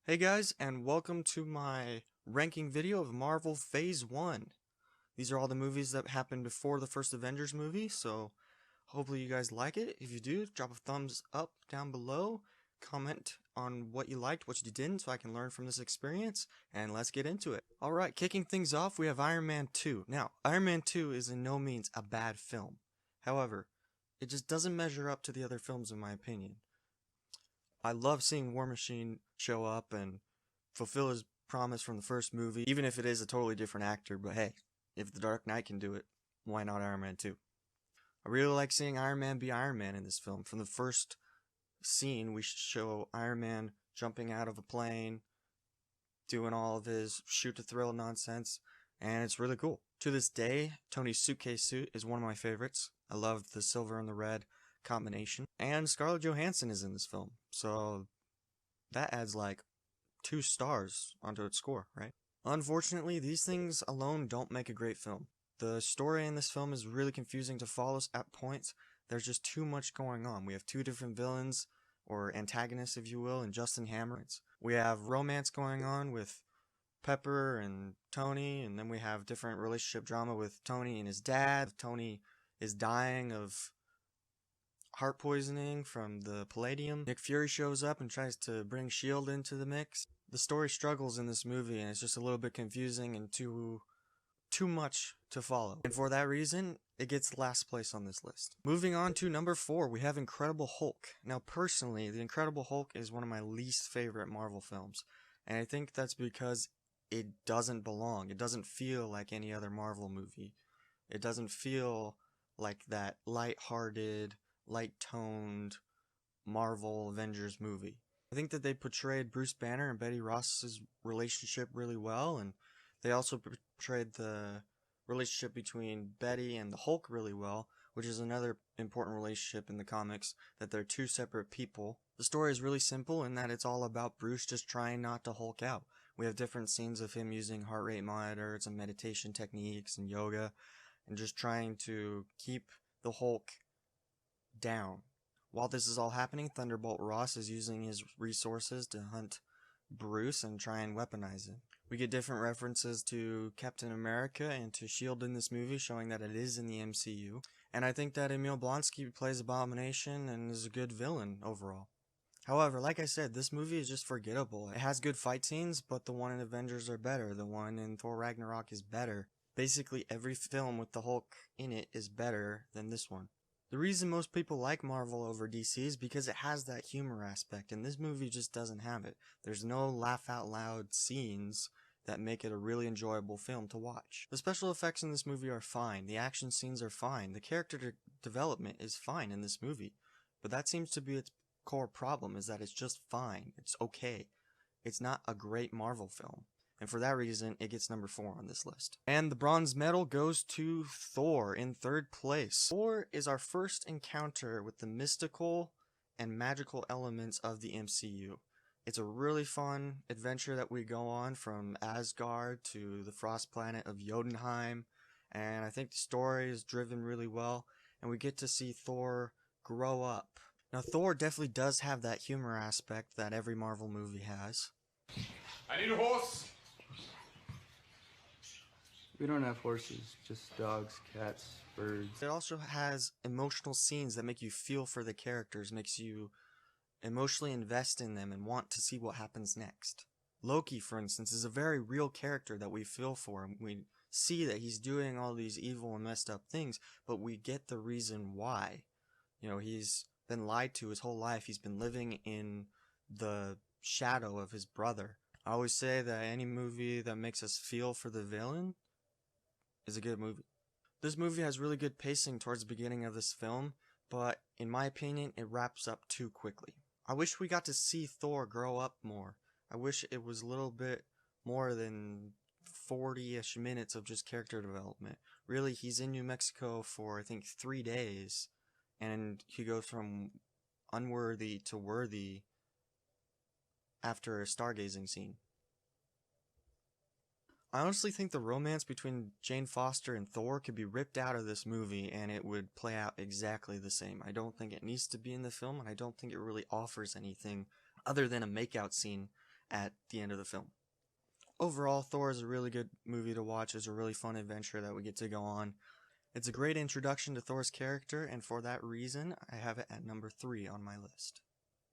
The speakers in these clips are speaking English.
Hey guys, and welcome to my ranking video of Marvel Phase 1. These are all the movies that happened before the first Avengers movie, so hopefully you guys like it. If you do, drop a thumbs up down below, comment on what you liked, what you didn't, so I can learn from this experience, and let's get into it. Alright, kicking things off, we have Iron Man 2. Now, Iron Man 2 is in no means a bad film. However, it just doesn't measure up to the other films in my opinion. I love seeing War Machine show up and fulfill his promise from the first movie, even if it is a totally different actor, but hey, if The Dark Knight can do it, why not Iron Man 2? I really like seeing Iron Man be Iron Man in this film. From the first scene, we show Iron Man jumping out of a plane, doing all of his shoot-to-thrill nonsense, and it's really cool. To this day, Tony's suitcase suit is one of my favorites. I love the silver and the red combination. And Scarlett Johansson is in this film, so that adds like 2 stars onto its score, right? Unfortunately, these things alone don't make a great film. The story in this film is really confusing to follow at points. There's just too much going on. We have 2 different villains, or antagonists if you will, in Justin Hammer. We have romance going on with Pepper and Tony, and then we have different relationship drama with Tony and his dad. Tony is dying of heart poisoning from the palladium. Nick Fury shows up and tries to bring S.H.I.E.L.D. into the mix. The story struggles in this movie, and it's just a little bit confusing and too much to follow. And for that reason, it gets last place on this list. Moving on to number 4, we have Incredible Hulk. Now personally, The Incredible Hulk is one of my least favorite Marvel films, and I think that's because it doesn't belong. It doesn't feel like any other Marvel movie. It doesn't feel like that light-hearted, light-toned Marvel Avengers movie. I think that they portrayed Bruce Banner and Betty Ross's relationship really well, and they also portrayed the relationship between Betty and the Hulk really well, which is another important relationship in the comics, that they're 2 separate people. The story is really simple in that it's all about Bruce just trying not to Hulk out. We have different scenes of him using heart rate monitors and meditation techniques and yoga, and just trying to keep the Hulk down. While this is all happening, Thunderbolt Ross is using his resources to hunt Bruce and try and weaponize him. We get different references to Captain America and to S.H.I.E.L.D. in this movie, showing that it is in the MCU. And I think that Emil Blonsky plays Abomination and is a good villain overall. However, like I said, this movie is just forgettable. It has good fight scenes, but the one in Avengers are better. The one in Thor Ragnarok is better. Basically, every film with the Hulk in it is better than this one. The reason most people like Marvel over DC is because it has that humor aspect, and this movie just doesn't have it. There's no laugh-out-loud scenes that make it a really enjoyable film to watch. The special effects in this movie are fine, the action scenes are fine, the character development is fine in this movie, but that seems to be its core problem, is that it's just fine, it's okay. It's not a great Marvel film. And for that reason, it gets number 4 on this list. And the bronze medal goes to Thor in 3rd place. Thor is our first encounter with the mystical and magical elements of the MCU. It's a really fun adventure that we go on from Asgard to the frost planet of Jotunheim, and I think the story is driven really well, and we get to see Thor grow up. Now, Thor definitely does have that humor aspect that every Marvel movie has. I need a horse! We don't have horses, just dogs, cats, birds. It also has emotional scenes that make you feel for the characters, makes you emotionally invest in them and want to see what happens next. Loki, for instance, is a very real character that we feel for, and we see that he's doing all these evil and messed up things, but we get the reason why. You know, he's been lied to his whole life. He's been living in the shadow of his brother. I always say that any movie that makes us feel for the villain is a good movie. This movie has really good pacing towards the beginning of this film, but in my opinion, it wraps up too quickly. I wish we got to see Thor grow up more. I wish it was a little bit more than 40-ish minutes of just character development. Really, he's in New Mexico for, I think, 3 days, and he goes from unworthy to worthy after a stargazing scene. I honestly think the romance between Jane Foster and Thor could be ripped out of this movie and it would play out exactly the same. I don't think it needs to be in the film, and I don't think it really offers anything other than a makeout scene at the end of the film. Overall, Thor is a really good movie to watch. It's a really fun adventure that we get to go on. It's a great introduction to Thor's character, and for that reason, I have it at number 3 on my list.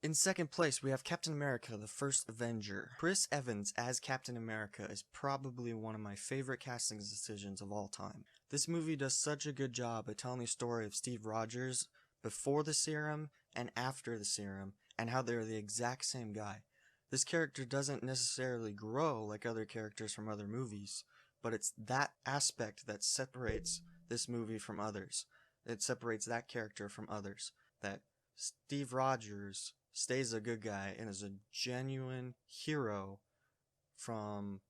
In second place, we have Captain America, the First Avenger. Chris Evans as Captain America is probably one of my favorite casting decisions of all time. This movie does such a good job at telling the story of Steve Rogers before the serum and after the serum, and how they're the exact same guy. This character doesn't necessarily grow like other characters from other movies, but it's that aspect that separates this movie from others. It separates that character from others. That Steve Rogers stays a good guy and is a genuine hero from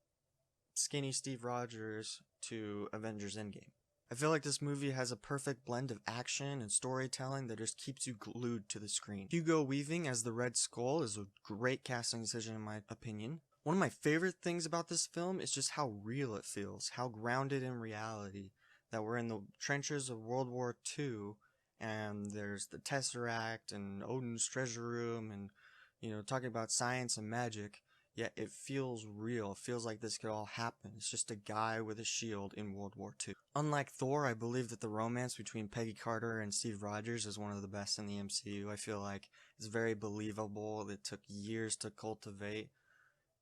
skinny Steve Rogers to Avengers Endgame. I feel like this movie has a perfect blend of action and storytelling that just keeps you glued to the screen. Hugo Weaving as the Red Skull is a great casting decision in my opinion. One of my favorite things about this film is just how real it feels, how grounded in reality, that we're in the trenches of World War II, and there's the Tesseract and Odin's treasure room, and talking about science and magic, yet it feels real. It feels like this could all happen. It's just a guy with a shield in World War II. Unlike Thor, I believe that the romance between Peggy Carter and Steve Rogers is one of the best in the MCU. I feel like it's very believable. It took years to cultivate,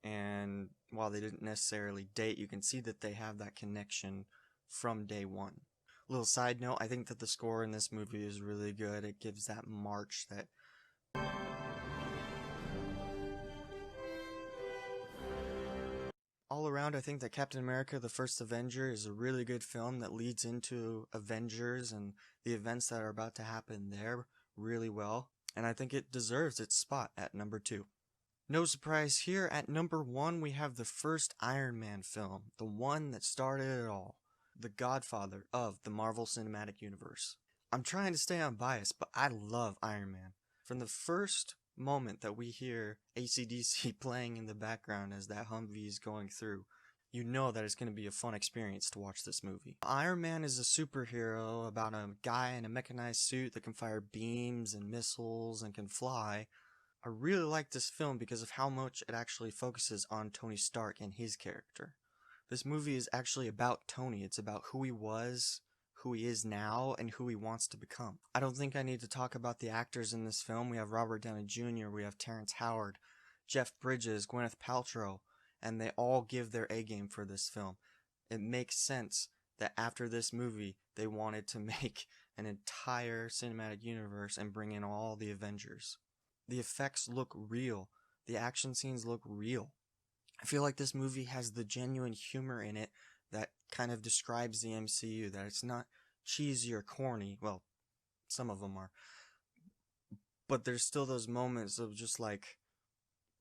and while they didn't necessarily date, you can see that they have that connection from day one. Little side note, I think that the score in this movie is really good. It gives that march that all around, I think that Captain America, the First Avenger is a really good film that leads into Avengers and the events that are about to happen there really well, and I think it deserves its spot at number 2. No surprise here, at number 1 we have the first Iron Man film, the one that started it all, the godfather of the Marvel Cinematic Universe. I'm trying to stay unbiased, but I love Iron Man. From the first moment that we hear AC/DC playing in the background as that Humvee is going through, you know that it's going to be a fun experience to watch this movie. Iron Man is a superhero about a guy in a mechanized suit that can fire beams and missiles and can fly. I really like this film because of how much it actually focuses on Tony Stark and his character. This movie is actually about Tony. It's about who he was, who he is now, and who he wants to become. I don't think I need to talk about the actors in this film. We have Robert Downey Jr., we have Terrence Howard, Jeff Bridges, Gwyneth Paltrow, and they all give their A-game for this film. It makes sense that after this movie, they wanted to make an entire cinematic universe and bring in all the Avengers. The effects look real. The action scenes look real. I feel like this movie has the genuine humor in it that kind of describes the MCU, that it's not cheesy or corny. Well, some of them are. But there's still those moments of just like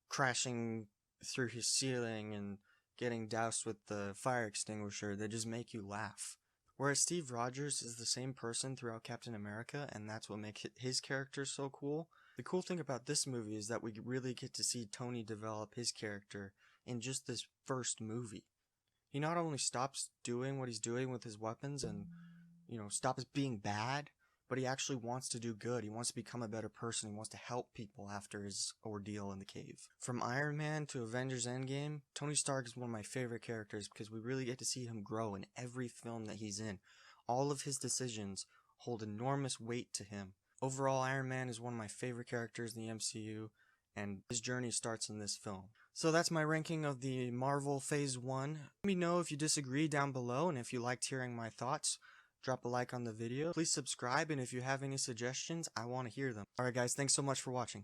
crashing through his ceiling and getting doused with the fire extinguisher that just make you laugh. Whereas Steve Rogers is the same person throughout Captain America, and that's what makes his character so cool. The cool thing about this movie is that we really get to see Tony develop his character in just this first movie. He not only stops doing what he's doing with his weapons and, stops being bad, but he actually wants to do good. He wants to become a better person. He wants to help people after his ordeal in the cave. From Iron Man to Avengers Endgame, Tony Stark is one of my favorite characters because we really get to see him grow in every film that he's in. All of his decisions hold enormous weight to him. Overall, Iron Man is one of my favorite characters in the MCU, and his journey starts in this film. So that's my ranking of the Marvel Phase 1. Let me know if you disagree down below, and if you liked hearing my thoughts, drop a like on the video. Please subscribe, and if you have any suggestions, I want to hear them. Alright guys, thanks so much for watching.